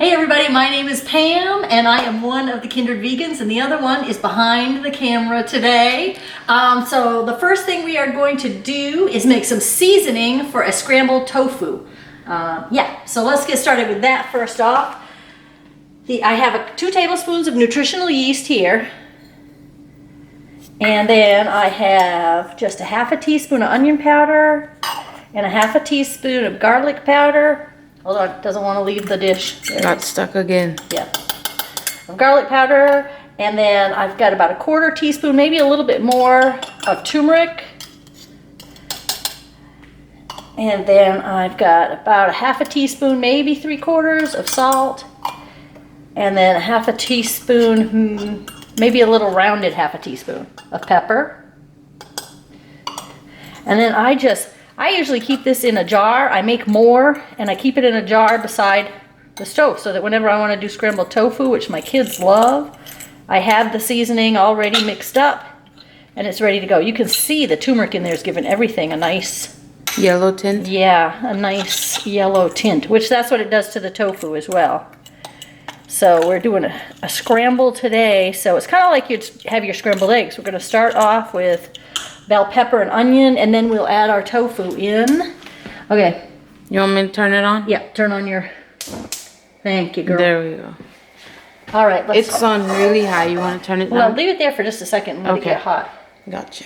Hey everybody, my name is Pam and I am one of the Kindred Vegans and the other one is behind the camera today. So the first thing we are going to do is make some seasoning for a scrambled tofu. So let's get started with that first off. I have 2 tablespoons of nutritional yeast here. And then I have just a half a teaspoon of onion powder and a half a teaspoon of garlic powder. Hold on, doesn't want to leave the dish. Got stuck again. Yeah. Garlic powder, and then I've got about a 1/4 teaspoon, maybe a little bit more of turmeric. And then I've got about a half a teaspoon, maybe 3/4 of salt. And then a half a teaspoon, maybe a little rounded half a teaspoon of pepper. And then I usually keep this in a jar. I make more and I keep it in a jar beside the stove so that whenever I want to do scrambled tofu, which my kids love, I have the seasoning already mixed up and it's ready to go. You can see the turmeric in there is giving everything a nice yellow tint. Yeah, a nice yellow tint, which that's what it does to the tofu as well. So we're doing a scramble today. So it's kind of like you'd have your scrambled eggs. We're going to start off with bell pepper and onion, and then we'll add our tofu in. Okay. You want me to turn it on? Yeah, turn on your... Thank you, girl. There we go. All right, let's... It's on really high. You want to turn it down? Well, leave it there for just a second and let it get hot. Gotcha.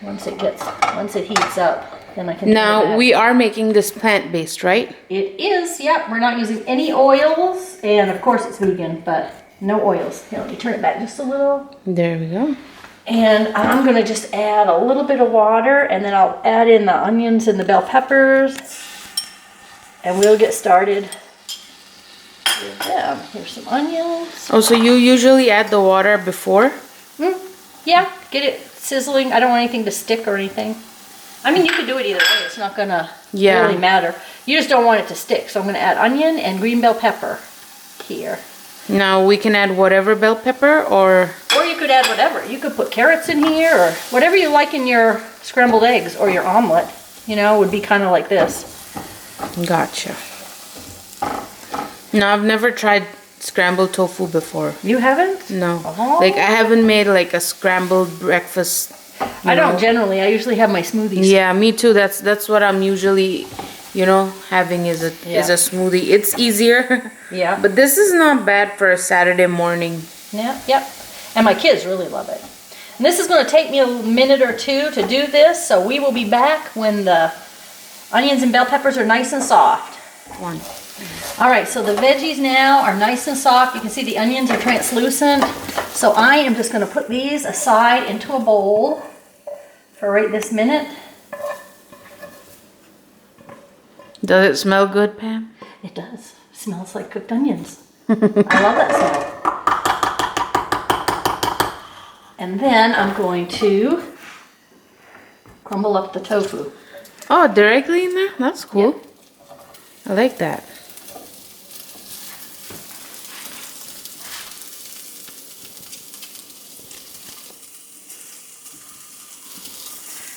Once it heats up, then I can... Now, we are making this plant-based, right? It is, yep. We're not using any oils, and of course it's vegan, but no oils. Here, let me turn it back just a little. There we go. And I'm going to just add a little bit of water, and then I'll add in the onions and the bell peppers, and we'll get started with them. Here's some onions. Oh, so you usually add the water before? Yeah, get it sizzling. I don't want anything to stick or anything. I mean, you could do it either way. It's not going to really matter. You just don't want it to stick. So I'm going to add onion and green bell pepper here. Now, we can add whatever bell pepper or you could add whatever. You could put carrots in here or whatever you like in your scrambled eggs or your omelet. You know, would be kind of like this. Gotcha. No, I've never tried scrambled tofu before. You haven't? No. Oh. Like, I haven't made like a scrambled breakfast. I don't generally. I usually have my smoothies. Yeah, me too. That's what I'm usually, having is a smoothie. It's easier. Yeah. But this is not bad for a Saturday morning. Yeah, yep. And my kids really love it. And this is going to take me a minute or two to do this, so we will be back when the onions and bell peppers are nice and soft. All right, so the veggies now are nice and soft. You can see the onions are translucent. So I am just going to put these aside into a bowl for right this minute. Does it smell good, Pam? It does. It smells like cooked onions. I love that smell. And then I'm going to crumble up the tofu. Oh, directly in there? That's cool. Yep. I like that.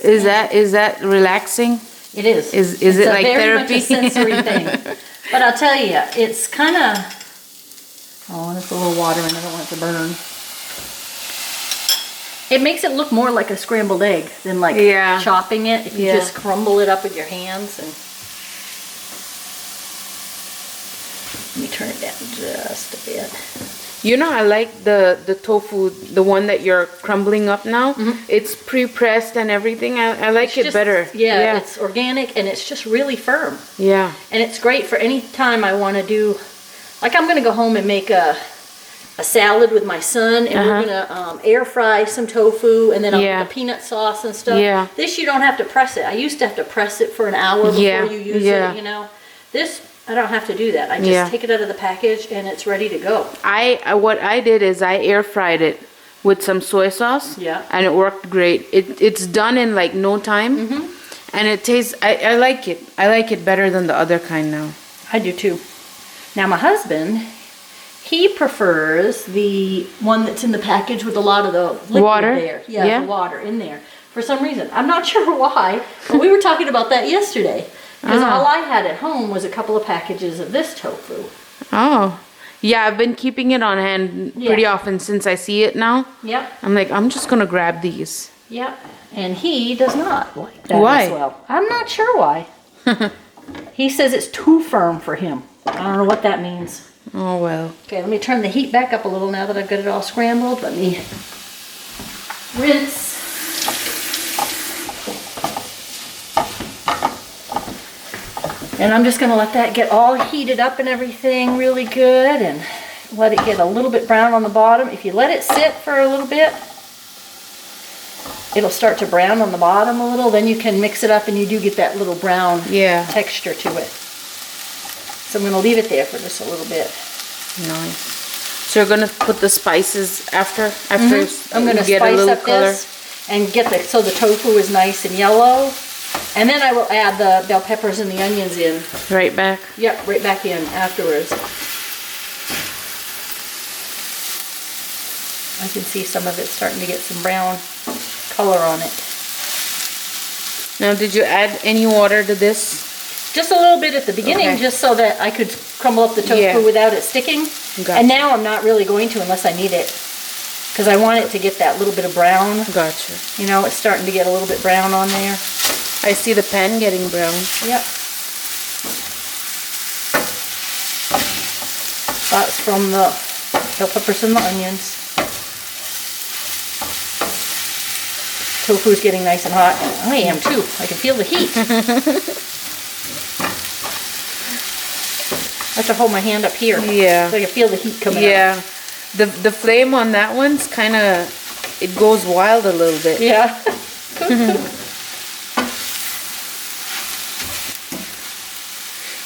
Is that relaxing? It is. Is it like therapy? It's very much a sensory thing. But I'll tell you, it's kind of... Oh, there's a little water in it. I don't want it to burn. It makes it look more like a scrambled egg than like chopping it. If you just crumble it up with your hands. And let me turn it down just a bit. I like the tofu, the one that you're crumbling up now. It's pre-pressed and everything. I like it better. Yeah, it's organic and it's just really firm. Yeah. And it's great for any time I want to do, like I'm going to go home and make a salad with my son, and we're gonna air fry some tofu, and then I'll put the peanut sauce and stuff. Yeah. This you don't have to press it. I used to have to press it for an hour before you use it. This I don't have to do that. I just take it out of the package and it's ready to go. What I did is I air fried it with some soy sauce. Yeah. And it worked great. It's done in like no time, and it tastes. I like it. I like it better than the other kind now. I do too. Now my husband, he prefers the one that's in the package with a lot of the liquid there. Yeah, the water in there. For some reason. I'm not sure why, but we were talking about that yesterday. Because all I had at home was a couple of packages of this tofu. Oh. Yeah, I've been keeping it on hand pretty often since I see it now. Yep. I'm like, I'm just gonna grab these. Yep. And he does not like that Why? as well. I'm not sure why. He says it's too firm for him. I don't know what that means. Oh well. Okay, let me turn the heat back up a little now that I've got it all scrambled. Let me rinse. And I'm just gonna let that get all heated up and everything really good and let it get a little bit brown on the bottom. If you let it sit for a little bit, it'll start to brown on the bottom a little. Then you can mix it up and you do get that little brown texture to it. So I'm gonna leave it there for just a little bit. Nice. So you're gonna put the spices after I'm gonna get spice a little up color. this and get so the tofu is nice and yellow. And then I will add the bell peppers and the onions in. Right back? Yep, right back in afterwards. I can see some of it starting to get some brown color on it. Now, did you add any water to this? Just a little bit at the beginning, just so that I could crumble up the tofu without it sticking. Gotcha. And now I'm not really going to unless I need it. Because I want it to get that little bit of brown. Gotcha. You know, it's starting to get a little bit brown on there. I see the pan getting brown. Yep. That's from the bell peppers and the onions. Tofu's getting nice and hot. I am too. I can feel the heat. I have to hold my hand up here. Yeah. So I can feel the heat coming out. Yeah. The flame on that one's kind of, it goes wild a little bit. Yeah.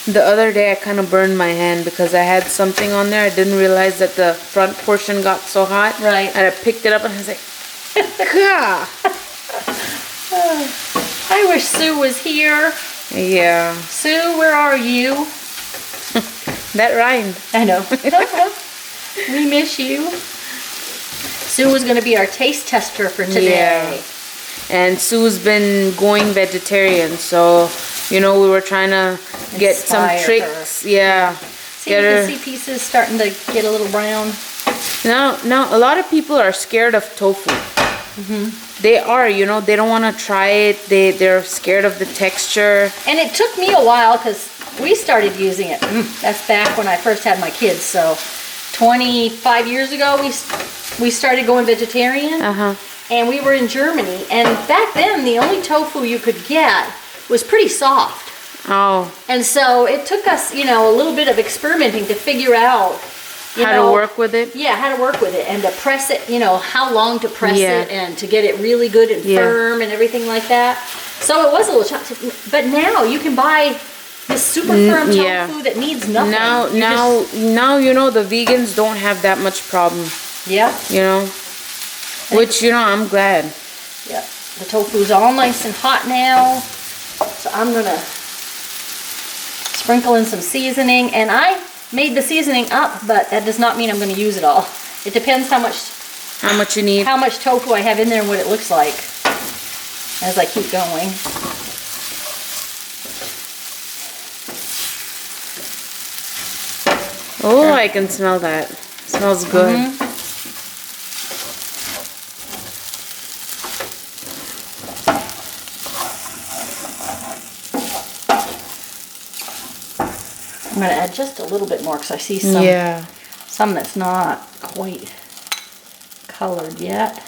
The other day I kind of burned my hand because I had something on there. I didn't realize that the front portion got so hot. Right. And I picked it up and I was like, Gah! I wish Sue was here. Yeah. Sue, where are you? That rhymed. I know. We miss you. Sue was going to be our taste tester for today. Yeah. And Sue's been going vegetarian, so, you know, we were trying to get some tricks. Her. Yeah. See, you can see pieces starting to get a little brown. Now, a lot of people are scared of tofu. They are, you know, they don't want to try it. They're scared of the texture. And it took me a while because we started using it. That's back when I first had my kids. So 25 years ago, we started going vegetarian. And we were in Germany. And back then, the only tofu you could get was pretty soft. Oh. And so it took us, you know, a little bit of experimenting to figure out how to work with it? Yeah, how to work with it and to press it, you know, how long to press it and to get it really good and firm and everything like that. So it was a little challenging. But now you can buy this super firm tofu that needs nothing. Now, you know, the vegans don't have that much problem. Yeah. You know? Which, you know, I'm glad. Yeah. The tofu's all nice and hot now. So I'm going to sprinkle in some seasoning. And I made the seasoning up, but that does not mean I'm going to use it all. It depends how much you need. How much tofu I have in there and what it looks like as I keep going. Oh, I can smell that. It smells good. I'm going to add just a little bit more because I see some that's not quite colored yet.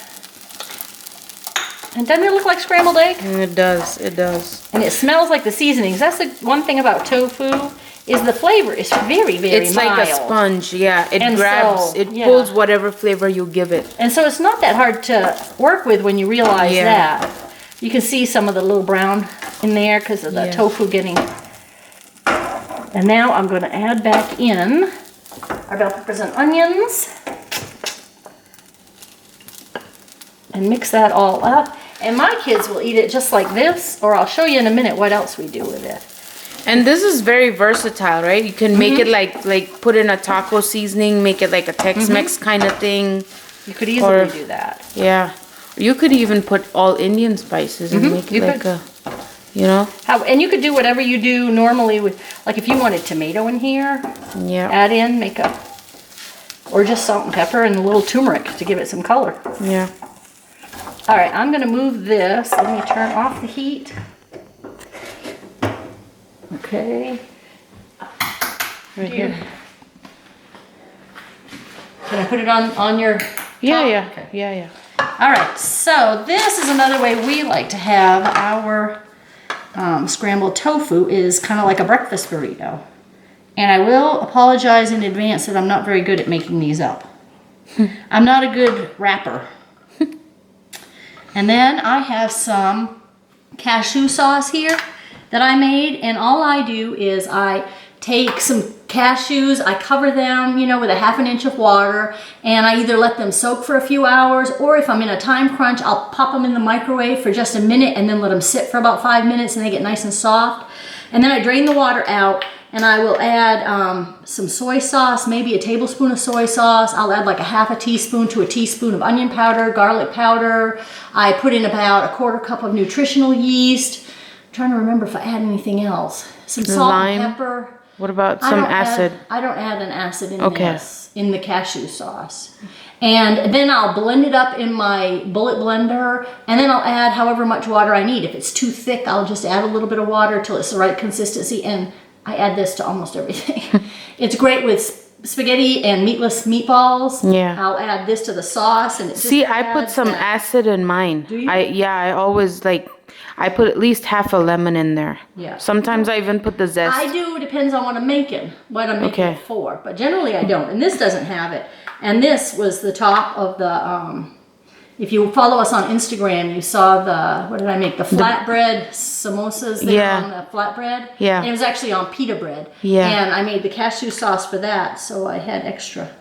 And doesn't it look like scrambled egg? It does, it does. And it smells like the seasonings. That's the one thing about tofu, is the flavor is very, very it's mild. Like a sponge, yeah. It and grabs, it pulls whatever flavor you give it. And so it's not that hard to work with when you realize that. You can see some of the little brown in there because of the tofu getting... And now I'm going to add back in our bell peppers and onions. And mix that all up. And my kids will eat it just like this, or I'll show you in a minute what else we do with it. And this is very versatile, right? You can make it like put in a taco seasoning, make it like a Tex-Mex kind of thing. You could easily do that. Yeah. You could even put all Indian spices and make it like a, you know? And you could do whatever you do normally with, like if you wanted tomato in here, add in, make a or just salt and pepper and a little turmeric to give it some color. Yeah. All right, I'm gonna move this. Let me turn off the heat. Okay. Right here. Can I put it on your Yeah, top? yeah. Okay. Yeah, yeah. All right, so this is another way we like to have our scrambled tofu, is kind of like a breakfast burrito. And I will apologize in advance that I'm not very good at making these up. I'm not a good wrapper. And then I have some cashew sauce here that I made, and all I do is I take some cashews, I cover them, you know, with a ½ inch of water, and I either let them soak for a few hours, or if I'm in a time crunch, I'll pop them in the microwave for just a minute and then let them sit for about 5 minutes and they get nice and soft. And then I drain the water out, and I will add some soy sauce, maybe a tablespoon of soy sauce. I'll add like a ½ teaspoon to a teaspoon of onion powder, garlic powder. I put in about a ¼ cup of nutritional yeast. I'm trying to remember if I add anything else. Some salt and pepper. What about some acid? I don't add an acid in this, in the cashew sauce. And then I'll blend it up in my bullet blender, and then I'll add however much water I need. If it's too thick, I'll just add a little bit of water till it's the right consistency, and I add this to almost everything. It's great with spaghetti and meatless meatballs. Yeah. I'll add this to the sauce, and it just See, I put some acid in mine. Do you? I always I put at least half a lemon in there. Yeah. Sometimes I even put the zest. I do, depends on what I'm making it for. But generally I don't. And this doesn't have it. And this was the top of the, if you follow us on Instagram, you saw the, what did I make? The flatbread samosas there on the flatbread. Yeah. And it was actually on pita bread. Yeah. And I made the cashew sauce for that, so I had extra.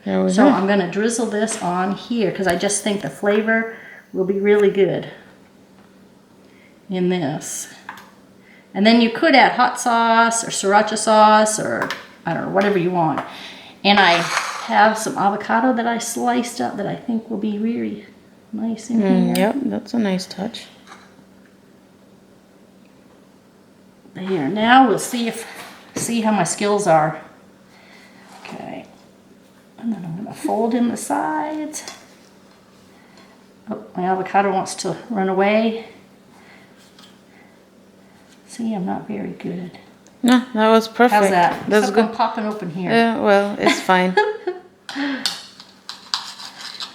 There we So go. I'm going to drizzle this on here because I just think the flavor will be really good in this. And then you could add hot sauce or sriracha sauce or, I don't know, whatever you want. And I have some avocado that I sliced up that I think will be really nice in here. Yep, that's a nice touch. There, now we'll see how my skills are. Okay. And then I'm gonna fold in the sides. Oh, my avocado wants to run away. See, I'm not very good. No, that was perfect. How's that? That's Something good. popping open here. Yeah, well, it's fine. And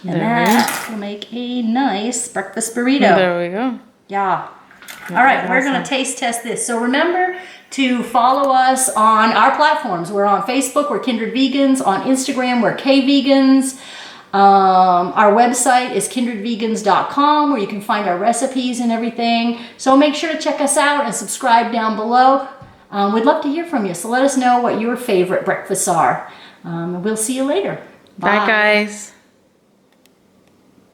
that will make a nice breakfast burrito. There we go. Yeah. All right, we're going to taste test this. So remember to follow us on our platforms. We're on Facebook, we're Kindred Vegans. On Instagram, we're KVegans. Our website is kindredvegans.com, where you can find our recipes and everything. So make sure to check us out and subscribe down below. We'd love to hear from you, so let us know what your favorite breakfasts are. We'll see you later. Bye guys.